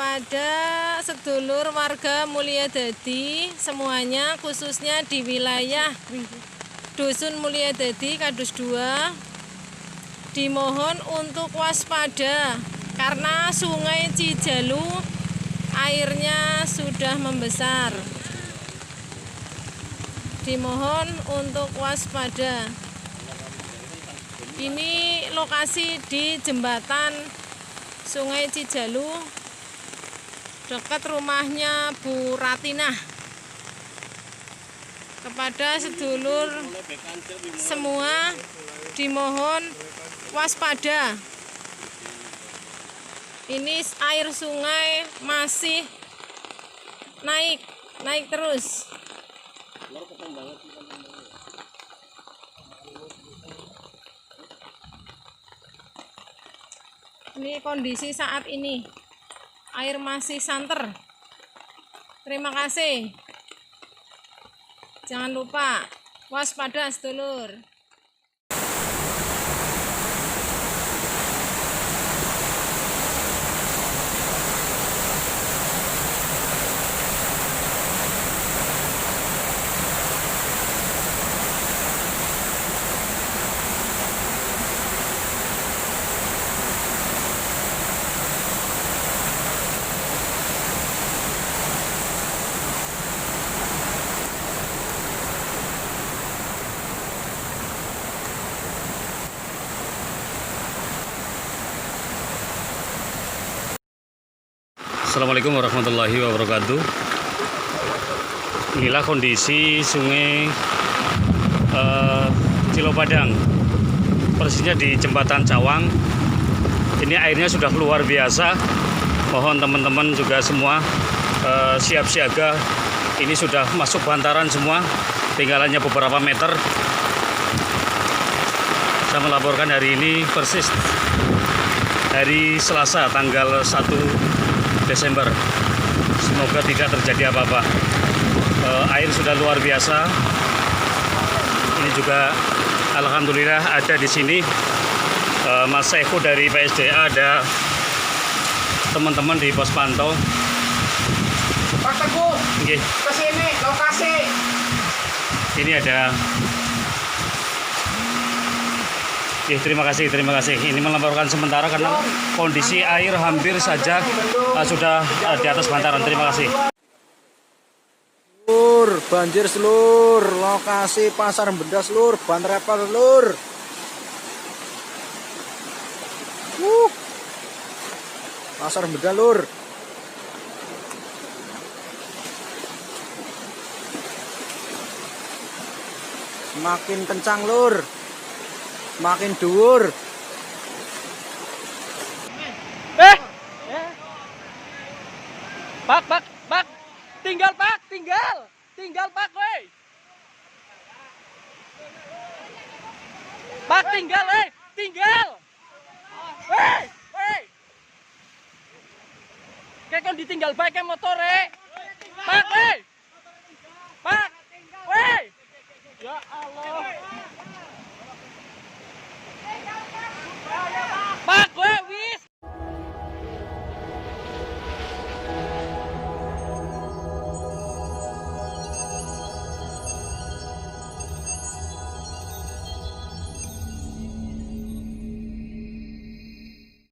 kepada sedulur warga Mulyadadi semuanya, khususnya di wilayah Dusun Mulyadadi Kadus 2, dimohon untuk waspada karena Sungai Cijalu airnya sudah membesar. Dimohon untuk waspada. Ini lokasi di jembatan Sungai Cijalu, dekat rumahnya Bu Ratinah. Kepada sedulur semua dimohon waspada. Ini air sungai masih naik terus. Ini kondisi saat ini, air masih santer. Terima kasih. Jangan lupa waspada sedulur. Assalamualaikum warahmatullahi wabarakatuh. Inilah kondisi sungai Cilopadang, persisnya di jembatan Cawang. Ini airnya sudah luar biasa. Mohon teman-teman juga semua siap siaga. Ini sudah masuk bantaran semua, tinggalannya beberapa meter. Saya melaporkan hari ini persis hari Selasa tanggal 1 Desember. Semoga tidak terjadi apa-apa. Air sudah luar biasa. Ini juga alhamdulillah ada di sini Mas Eko dari PSDA, ada teman-teman di pos pantau. Pak Teguh, Oke. ke sini lokasi. Ini ada. Terima kasih. Ini melaporkan sementara karena kondisi air hampir saja sudah di atas bantaran. Terima kasih. Banjir seluruh lokasi pasar benda seluruh ban repot seluruh. Pasar benda lur. Semakin kencang lur. Makin dhuwur. Pak, tinggal Pak, woi. Pak, tinggal. Woi. Kayak kon ditinggal bae ke motor, Pak, woi. Pak, woi. Ya Allah.